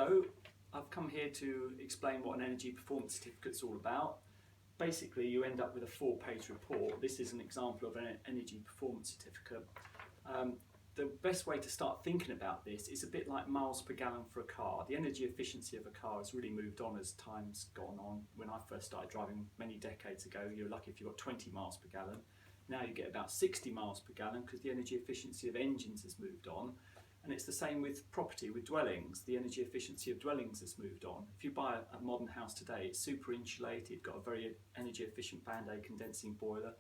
Hello, I've come here to explain what an energy performance certificate is all about. Basically, you end up with a 4-page report. This is an example of an energy performance certificate. The best way to start thinking about this is a bit like miles per gallon for a car. The energy efficiency of a car has really moved on as time's gone on. When I first started driving many decades ago, you were lucky if you got 20 miles per gallon. Now you get about 60 miles per gallon because the energy efficiency of engines has moved on. And it's the same with property, with dwellings. The energy efficiency of dwellings has moved on. If you buy a modern house today, it's super insulated, got a very energy efficient Band-Aid condensing boiler.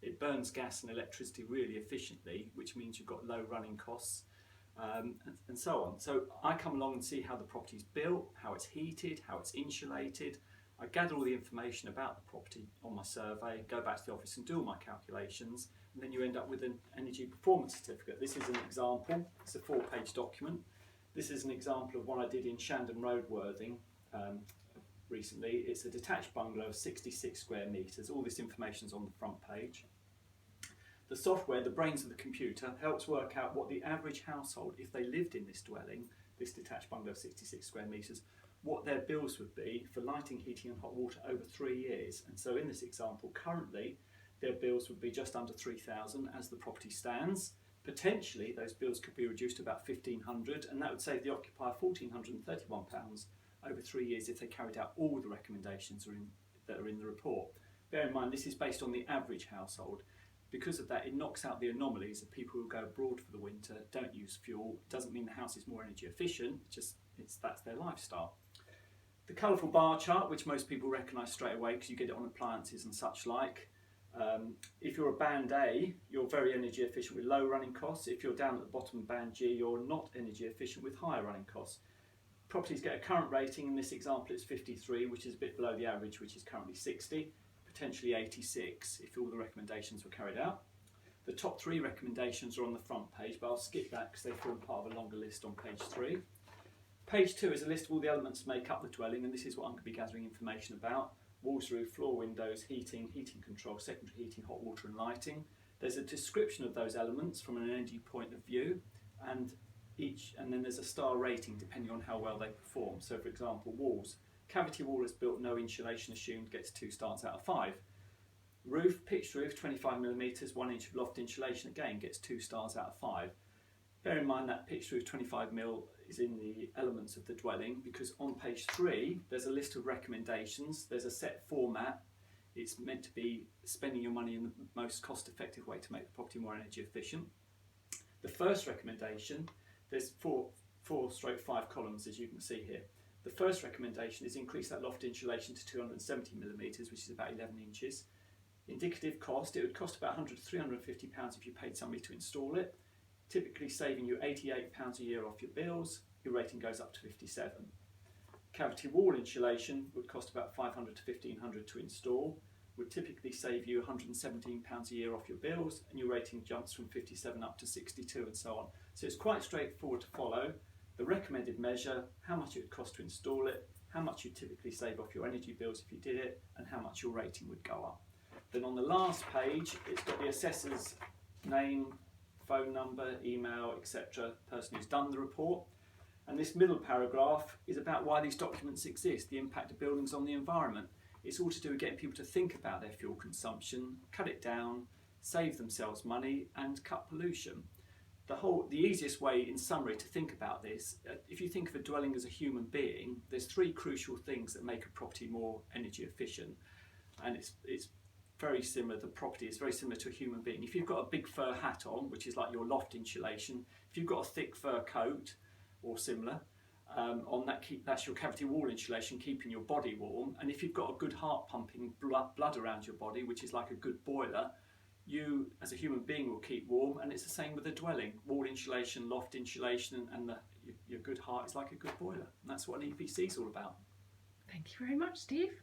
It burns gas and electricity really efficiently, which means you've got low running costs, and so on. So I come along and see how the property's built, how it's heated, how it's insulated. I gather all the information about the property on my survey, go back to the office and do all my calculations, and then you end up with an energy performance certificate. This is an example. It's a 4-page document. This is an example of one I did in Shandon Road, Worthing, recently. It's a detached bungalow of 66 square metres. All this information is on the front page. The software, the brains of the computer, helps work out what the average household, if they lived in this dwelling, this detached bungalow of 66 square metres, what their bills would be for lighting, heating and hot water over 3 years. And so in this example, currently, their bills would be just under 3,000 as the property stands. Potentially, those bills could be reduced to about 1,500, and that would save the occupier £1,431 over 3 years if they carried out all the recommendations that are in the report. Bear in mind, this is based on the average household. Because of that, it knocks out the anomalies of people who go abroad for the winter, don't use fuel. It doesn't mean the house is more energy efficient, that's their lifestyle. The colourful bar chart, which most people recognise straight away because you get it on appliances and such like. If you're a Band A, you're very energy efficient with low running costs. If you're down at the bottom of Band G, you're not energy efficient with higher running costs. Properties get a current rating. In this example, it's 53, which is a bit below the average, which is currently 60, potentially 86 if all the recommendations were carried out. The top 3 recommendations are on the front page, but I'll skip that because they form part of a longer list on page 3. Page 2 is a list of all the elements that make up the dwelling, and this is what I'm going to be gathering information about. Walls, roof, floor, windows, heating control, secondary heating, hot water and lighting. There's a description of those elements from an energy point of view, and then there's a star rating depending on how well they perform. So for example, walls. Cavity wall is built, no insulation assumed, gets 2 stars out of 5. Roof, pitched roof, 25mm, 1 inch of loft insulation, again gets 2 stars out of 5. Bear in mind that pitched roof 25mm is in the elements of the dwelling, because on page 3 there's a list of recommendations. There's a set format. It's meant to be spending your money in the most cost effective way to make the property more energy efficient. The first recommendation, there's 4/5 columns as you can see here. The first recommendation is increase that loft insulation to 270mm, which is about 11 inches. Indicative cost, it would cost about £100 to £350 if you paid somebody to install it, typically saving you £88 a year off your bills. Your rating goes up to 57. Cavity wall insulation would cost about £500 to £1,500 to install, would typically save you £117 a year off your bills, and your rating jumps from 57 up to 62 and so on. So it's quite straightforward to follow. The recommended measure, how much it would cost to install it, how much you typically save off your energy bills if you did it, and how much your rating would go up. Then on the last page, it's got the assessor's name, phone number, email, etc., person who's done the report. And this middle paragraph is about why these documents exist, the impact of buildings on the environment. It's all to do with getting people to think about their fuel consumption, cut it down, save themselves money, and cut pollution. The easiest way, in summary, to think about this, if you think of a dwelling as a human being, there's 3 crucial things that make a property more energy efficient. And it's very similar, the property is very similar to a human being. If you've got a big fur hat on, which is like your loft insulation, if you've got a thick fur coat or similar, on that that's your cavity wall insulation, keeping your body warm. And if you've got a good heart pumping blood around your body, which is like a good boiler, you as a human being will keep warm. And it's the same with a dwelling. Wall insulation, loft insulation, and your good heart is like a good boiler. And that's what an EPC is all about. Thank you very much, Steve.